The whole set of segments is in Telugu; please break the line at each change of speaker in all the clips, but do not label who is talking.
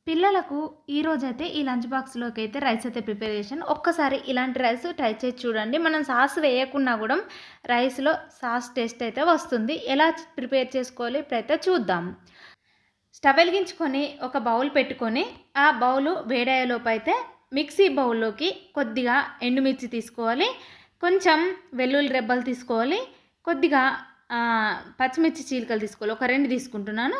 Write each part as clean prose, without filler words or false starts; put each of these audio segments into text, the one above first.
పిల్లలకు ఈరోజైతే ఈ లంచ్ బాక్స్‌లోకి అయితే రైస్ అయితే ప్రిపేర్ చేశాను. ఒక్కసారి ఇలాంటి రైస్ ట్రై చేసి చూడండి. మనం సాస్ వేయకున్నా గూడా రైస్‌లో సాస్ టేస్ట్ అయితే వస్తుంది. ఎలా ప్రిపేర్ చేసుకోవాలి ఇప్పుడైతే చూద్దాం. స్టవ్ వెలిగించుకొని ఒక బౌల్ పెట్టుకొని, ఆ బౌలు వేడయ్యేలోపైతే మిక్సీ బౌల్‌లోకి కొద్దిగా ఎండుమిర్చి తీసుకోవాలి. కొంచెం వెల్లుల్లి రెబ్బలు తీసుకోవాలి. కొద్దిగా పచ్చిమిర్చి చీలికలు తీసుకోవాలి. ఒక 2 తీసుకుంటున్నాను.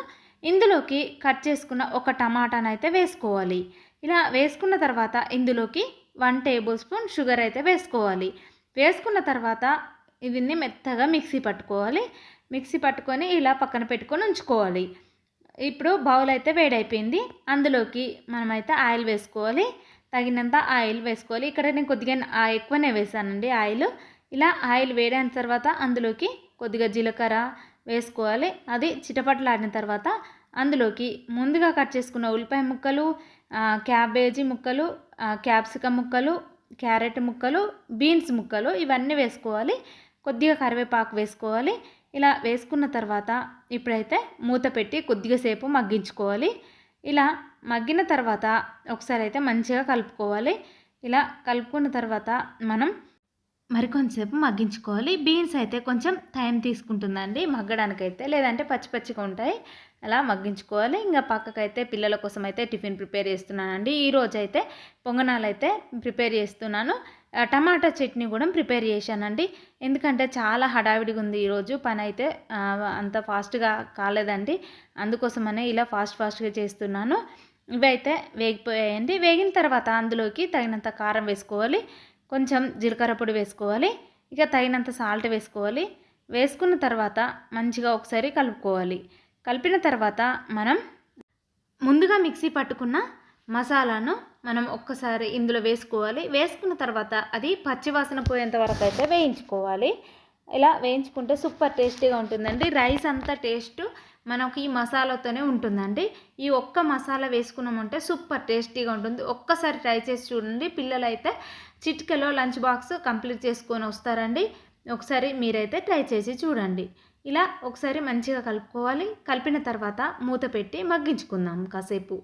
ఇందులోకి కట్ చేసుకున్న ఒక టమాటానైతే వేసుకోవాలి. ఇలా వేసుకున్న తర్వాత ఇందులోకి 1 టేబుల్ స్పూన్ షుగర్ అయితే వేసుకోవాలి. వేసుకున్న తర్వాత దీన్ని మెత్తగా మిక్సీ పట్టుకోవాలి. మిక్సీ పట్టుకొని ఇలా పక్కన పెట్టుకొని ఉంచుకోవాలి. ఇప్పుడు బౌల్ అయితే వేడైపోయింది. అందులోకి మనమైతే ఆయిల్ వేసుకోవాలి. తగినంత ఆయిల్ వేసుకోవాలి. ఇక్కడ నేను కొద్దిగా ఎక్కువనే వేసానండి ఆయిల్. ఇలా ఆయిల్ వేడైన తర్వాత అందులోకి కొద్దిగా జీలకర్ర వేసుకోవాలి. అది చిటపటలాడిన తర్వాత అందులోకి ముందుగా కట్ చేసుకున్న ఉల్లిపాయ ముక్కలు, క్యాబేజీ ముక్కలు, క్యాప్సికమ్ ముక్కలు, క్యారెట్ ముక్కలు, బీన్స్ ముక్కలు ఇవన్నీ వేసుకోవాలి. కొద్దిగా కరివేపాకు వేసుకోవాలి. ఇలా వేసుకున్న తర్వాత ఇప్పుడైతే మూత పెట్టి కొద్దిగా సేపు మగ్గించుకోవాలి. ఇలా మగ్గిన తర్వాత ఒకసారి అయితే మంచిగా కలుపుకోవాలి. ఇలా కలుపుకున్న తర్వాత మనం మరికొంచెంసేపు మగ్గించుకోవాలి. బీన్స్ అయితే కొంచెం టైం తీసుకుంటుందండి మగ్గడానికైతే, లేదంటే పచ్చి పచ్చిగా ఉంటాయి. అలా మగ్గించుకోవాలి. ఇంకా పక్కకైతే పిల్లల కోసం అయితే టిఫిన్ ప్రిపేర్ చేస్తున్నానండి. ఈరోజైతే పొంగనాలు అయితే ప్రిపేర్ చేస్తున్నాను. టమాటా చట్నీ కూడా ప్రిపేర్ చేశానండి. ఎందుకంటే చాలా హడావిడిగా ఉంది ఈరోజు పని అయితే అంత ఫాస్ట్గా కాలేదండి. అందుకోసమనే ఇలా ఫాస్ట్గా చేస్తున్నాను. ఇవైతే వేగిపోయాయండి. వేగిన తర్వాత అందులోకి తగినంత కారం వేసుకోవాలి. కొంచెం జీలకర్ర పొడి వేసుకోవాలి. ఇక తగినంత సాల్ట్ వేసుకోవాలి. వేసుకున్న తర్వాత మంచిగా ఒకసారి కలుపుకోవాలి. కలిపిన తర్వాత మనం ముందుగా మిక్సీ పట్టుకున్న మసాలాను మనం ఒక్కసారి ఇందులో వేసుకోవాలి. వేసుకున్న తర్వాత అది పచ్చివాసన పోయేంత వరకు అయితే వేయించుకోవాలి. ఇలా వేయించుకుంటే సూపర్ టేస్టీగా ఉంటుందండి. రైస్ అంతా టేస్ట్ మనకి ఈ మసాలాతోనే ఉంటుందండి. ఈ ఒక్క మసాలా వేసుకున్నామంటే సూపర్ టేస్టీగా ఉంటుంది. ఒక్కసారి ట్రై చేసి చూడండి. పిల్లలు అయితే చిటికెలో లంచ్ బాక్స్ కంప్లీట్ చేసుకొని వస్తారండి. ఒకసారి మీరైతే ట్రై చేసి చూడండి. ఇలా ఒకసారి మంచిగా కలుపుకోవాలి. కలిపిన తర్వాత మూత పెట్టి మగ్గించుకుందాం కాసేపు.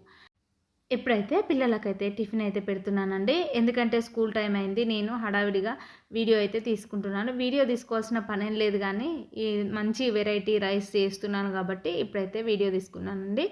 ఎప్పుడైతే పిల్లలకైతే టిఫిన్ అయితే పెడుతున్నానండి. ఎందుకంటే స్కూల్ టైం అయింది. నేను హడావిడిగా వీడియో అయితే తీసుకుంటున్నాను. వీడియో తీసుకోవాల్సిన పనేం లేదు, కానీ ఈ మంచి వెరైటీ రైస్ చేస్తున్నాను కాబట్టి ఇప్పుడైతే వీడియో తీసుకున్నానండి.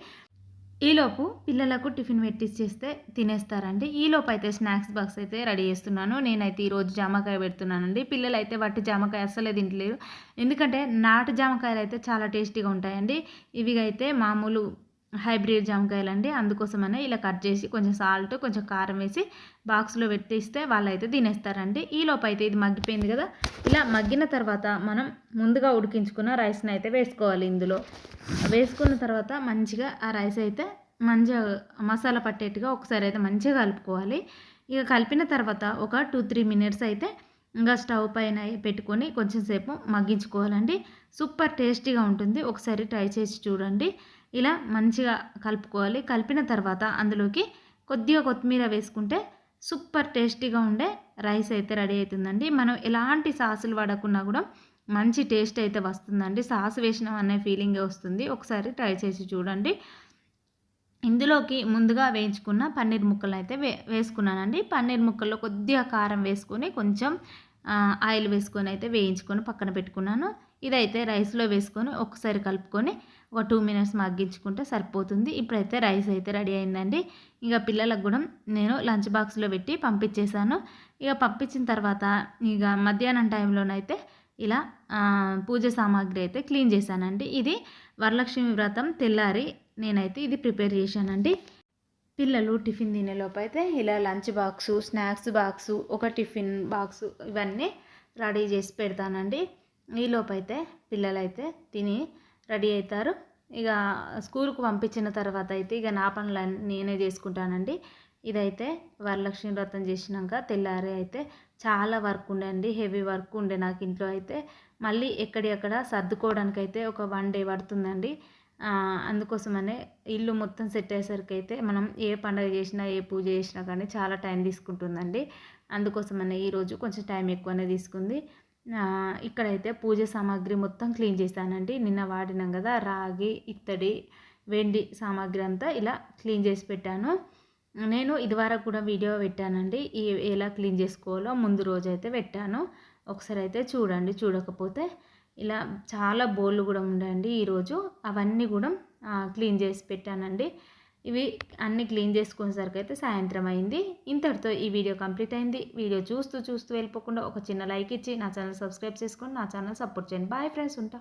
ఈలోపు పిల్లలకు టిఫిన్ పెట్టిచ్చేస్తే తినేస్తారండి. ఈలోపు అయితే స్నాక్స్ బాక్స్ అయితే రెడీ చేస్తున్నాను. నేనైతే ఈరోజు జామకాయ పెడుతున్నానండి. పిల్లలు అయితే వట్టి జామకాయ అస్సలే తింటలేరు. ఎందుకంటే నాటు జామకాయలు అయితే చాలా టేస్టీగా ఉంటాయండి. ఇవి అయితే మామూలు హైబ్రిడ్ జామకాయలండి. అందుకోసమనే ఇలా కట్ చేసి కొంచెం సాల్ట్, కొంచెం కారం వేసి బాక్స్లో పెట్టిస్తే వాళ్ళైతే తినేస్తారండి. ఈలోపు అయితే ఇది మగ్గిపోయింది కదా. ఇలా మగ్గిన తర్వాత మనం ముందుగా ఉడికించుకున్న రైస్ని అయితే వేసుకోవాలి. ఇందులో వేసుకున్న తర్వాత మంచిగా ఆ రైస్ అయితే మంచిగా మసాలా పట్టేట్టుగా ఒకసారి అయితే మంచిగా కలుపుకోవాలి. ఇక కలిపిన తర్వాత ఒక 2-3 మినిట్స్ అయితే ఇంకా స్టవ్ పైన పెట్టుకొని కొంచెం సేపు మగ్గించుకోవాలండి. సూపర్ టేస్టీగా ఉంటుంది. ఒకసారి ట్రై చేసి చూడండి. ఇలా మంచిగా కలుపుకోవాలి. కలిపిన తర్వాత అందులోకి కొద్దిగా కొత్తిమీర వేసుకుంటే సూపర్ టేస్టీగా ఉండే రైస్ అయితే రెడీ అవుతుందండి. మనం ఎలాంటి సాసులు వాడకున్నా కూడా మంచి టేస్ట్ అయితే వస్తుందండి. సాస్ వేసినాం అనే ఫీలింగే వస్తుంది. ఒకసారి ట్రై చేసి చూడండి. ఇందులోకి ముందుగా వేయించుకున్న పన్నీర్ ముక్కలు అయితే వేసుకున్నానండి. పన్నీర్ ముక్కల్లో కొద్దిగా కారం వేసుకొని కొంచెం ఆయిల్ వేసుకొని అయితే వేయించుకొని పక్కన పెట్టుకున్నాను. ఇదైతే రైస్లో వేసుకొని ఒకసారి కలుపుకొని ఒక 2 మినిట్స్ మగ్గించుకుంటే సరిపోతుంది. ఇప్పుడైతే రైస్ అయితే రెడీ అయిందండి. ఇక పిల్లలకు కూడా నేను లంచ్ బాక్స్లో పెట్టి పంపించేశాను. ఇక పంపించిన తర్వాత ఇక మధ్యాహ్నం టైంలోనైతే ఇలా పూజ సామాగ్రి అయితే క్లీన్ చేశానండి. ఇది వరలక్ష్మి వ్రతం తెల్లారి నేనైతే ఇది ప్రిపేర్ చేశానండి. పిల్లలు టిఫిన్ తినేలోపు అయితే ఇలా లంచ్ బాక్సు, స్నాక్స్ బాక్సు, ఒక టిఫిన్ బాక్సు ఇవన్నీ రెడీ చేసి పెడతానండి. ఈలోపు అయితే పిల్లలైతే తిని రెడీ అవుతారు. ఇక స్కూల్కి పంపించిన తర్వాత అయితే ఇక నా పనులు నేనే చేసుకుంటానండి. ఇదైతే వరలక్ష్మి వ్రతం చేసినాక తెల్లారి అయితే చాలా వర్క్ ఉండండి. హెవీ వర్క్ ఉండే నాకు ఇంట్లో అయితే. మళ్ళీ ఎక్కడెక్కడ సర్దుకోవడానికి అయితే ఒక 1 డే పడుతుందండి. అందుకోసమనే ఇల్లు మొత్తం సెట్ అయ్యేసరికి అయితే మనం ఏ పండుగ చేసినా, ఏ పూజ చేసినా కానీ చాలా టైం తీసుకుంటుందండి. అందుకోసమనే ఈరోజు కొంచెం టైం ఎక్కువనే తీసుకుంది. ఇక్కడైతే పూజ సామాగ్రి మొత్తం క్లీన్ చేశానండి. నిన్న వాడినాం కదా రాగి, ఇత్తడి వెండి సామాగ్రి అంతా ఇలా క్లీన్ చేసి పెట్టాను. నేను ఇదివరకు కూడా వీడియో పెట్టానండి. ఎలా క్లీన్ చేసుకోవాలో ముందు రోజైతే పెట్టాను. ఒకసారి అయితే చూడండి. చూడకపోతే ఇలా చాలా బోళ్ళు కూడా ఉండండి ఈరోజు. అవన్నీ కూడా క్లీన్ చేసి పెట్టానండి. ఇవి అన్నీ క్లీన్ చేసుకునేసరికి అయితే సాయంత్రం అయింది. ఇంతటితో ఈ వీడియో కంప్లీట్ అయింది. వీడియో చూస్తూ వెళ్ళిపోకుండా ఒక చిన్న లైక్ ఇచ్చి నా ఛానల్ సబ్స్క్రైబ్ చేసుకొని నా ఛానల్ సపోర్ట్ చేయండి. బాయ్ ఫ్రెండ్స్, ఉంటా.